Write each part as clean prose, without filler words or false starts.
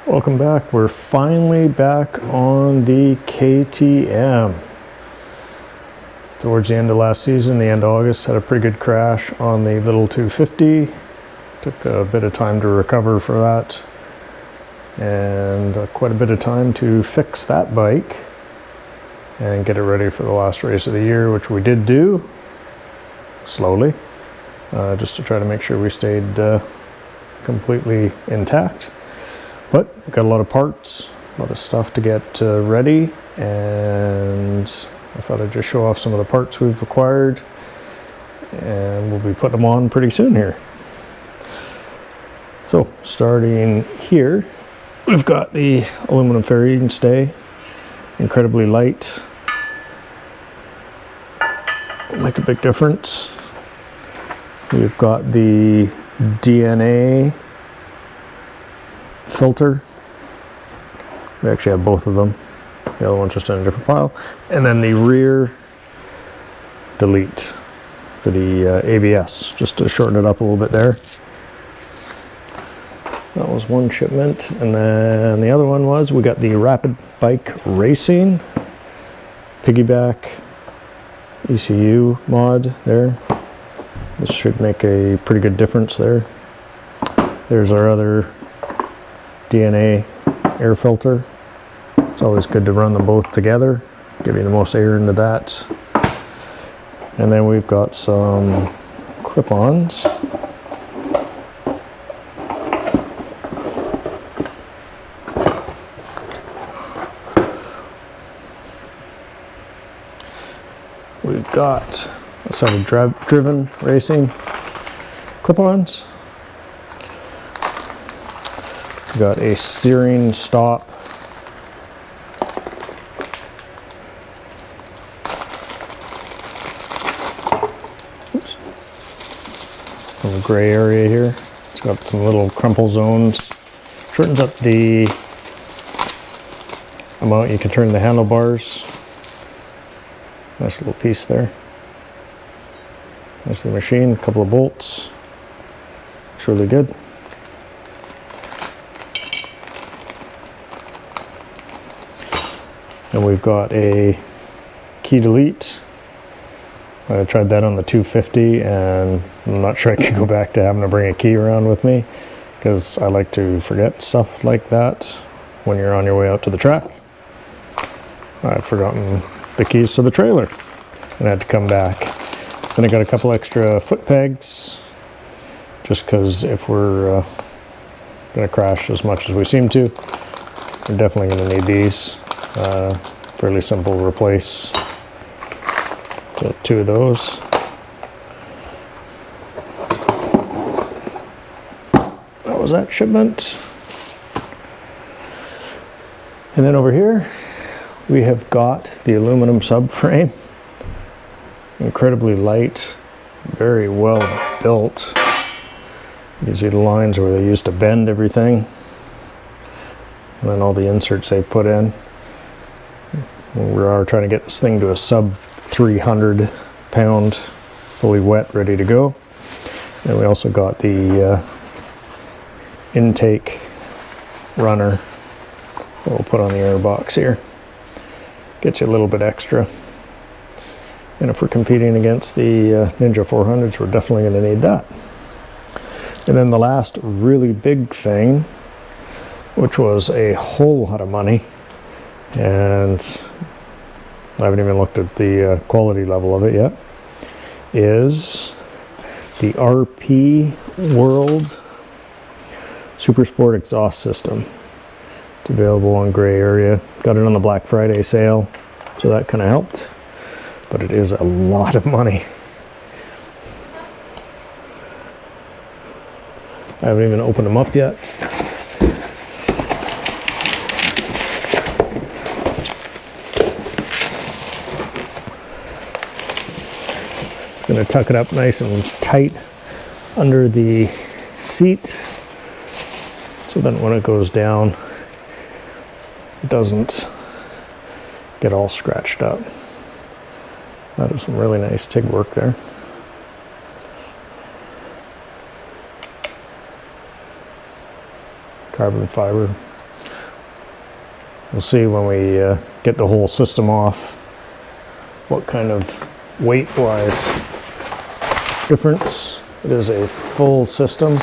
Welcome back. We're finally back on the KTM. Towards the end of last season, the end of August, had a pretty good crash on the little 250. Took a bit of time to recover for that, and quite a bit of time to fix that bike and get it ready for the last race of the year, which we did do slowly, just to try to make sure we stayed completely intact. But we've got a lot of parts, a lot of stuff to get ready, and I thought I'd just show off some of the parts we've acquired, and we'll be putting them on pretty soon here. So starting here, we've got the aluminum fairing stay, incredibly light, will make a big difference. We've got the DNA filter. We actually have both of them. The other one's just in a different pile. And then the rear delete for the ABS, just to shorten it up a little bit there. That was one shipment. And then the other one was, we got the Rapid Bike Racing piggyback ECU mod there. This should make a pretty good difference there. There's our other DNA air filter. It's always good to run them both together, give you the most air into that. And then we've got some clip-ons. We've got a set of driven racing clip-ons. We've got a steering stop. Oops. From the gray area here. It's got some little crumple zones. Shortens up the amount you can turn the handlebars. Nice little piece there. There's the machine, a couple of bolts. Looks really good. And we've got a key delete. I tried that on the 250, and I'm not sure I can go back to having to bring a key around with me, because I like to forget stuff like that when you're on your way out to the track. I'd forgotten the keys to the trailer and had to come back. Then I got a couple extra foot pegs, just because if we're going to crash as much as we seem to, we're definitely going to need these. Fairly simple to replace. So 2 of those. That was that shipment. And then over here we have got the aluminum subframe. Incredibly light, very well built. You see the lines where they used to bend everything, and then all the inserts they put in. We are trying to get this thing to a sub 300 pound, fully wet, ready to go. And we also got the intake runner that we'll put on the air box here. Gets you a little bit extra. And if we're competing against the Ninja 400s, we're definitely going to need that. And then the last really big thing, which was a whole lot of money, and I haven't even looked at the quality level of it yet, is the RP World Super Sport exhaust system. It's available on Gray Area. Got it on the Black Friday sale, so that kind of helped. But it is a lot of money. I haven't even opened them up yet. Going to tuck it up nice and tight under the seat, so then when it goes down, it doesn't get all scratched up. That is some really nice TIG work there. Carbon fiber. we'll see when we get the whole system off what kind of weight-wise difference. It is a full system.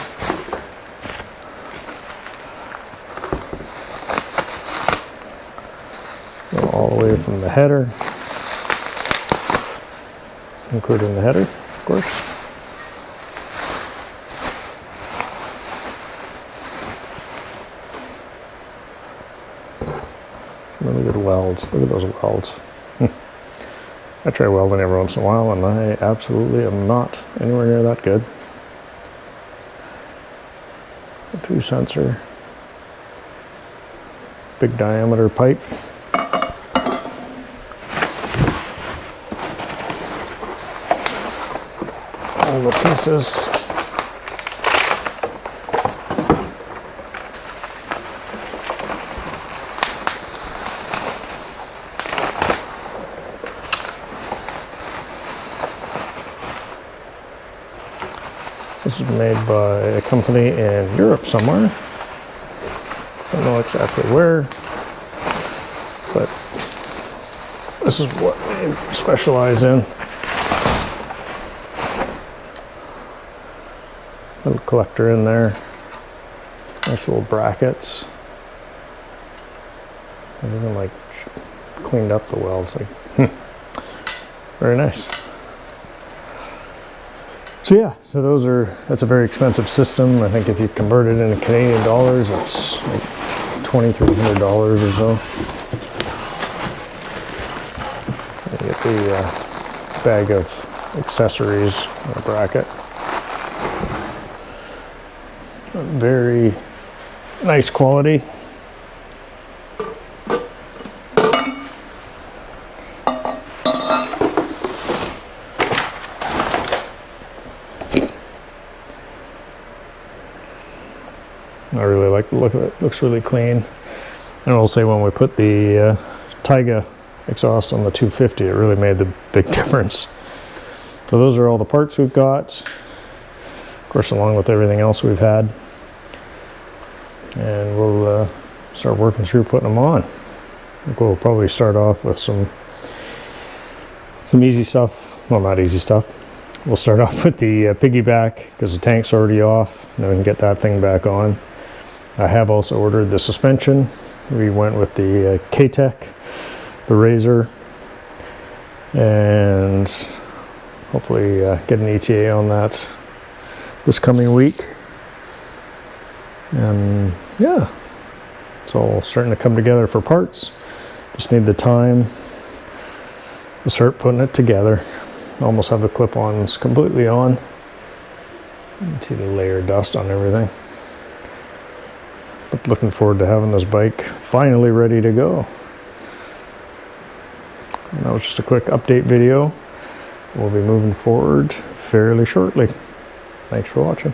All the way from the header, including the header, of course. Really good welds. Look at those welds. I try welding every once in a while, and I absolutely am not anywhere near that good. A 2 sensor, big diameter pipe. All the pieces. This is made by a company in Europe somewhere. Don't know exactly where, but this is what they specialize in. Little collector in there. Nice little brackets. I even like cleaned up the welds. Like, very nice. So yeah, so that's a very expensive system. I think if you convert it into Canadian dollars, it's like $2,300 or so. You get the bag of accessories and a bracket. Very nice quality. I really like the look of it. Looks really clean. And I'll say when we put the Taiga exhaust on the 250, it really made the big difference. So those are all the parts we've got. Of course, along with everything else we've had. And we'll start working through putting them on. I think we'll probably start off with some easy stuff. Well, not easy stuff. We'll start off with the piggyback because the tank's already off. And then we can get that thing back on. I have also ordered the suspension. We went with the K-Tech, the Razor, and hopefully get an ETA on that this coming week. And yeah, it's all starting to come together for parts. Just need the time to start putting it together. Almost have the clip-ons completely on. You can see the layer dust on everything. But looking forward to having this bike finally ready to go. And that was just a quick update video. We'll be moving forward fairly shortly. Thanks for watching.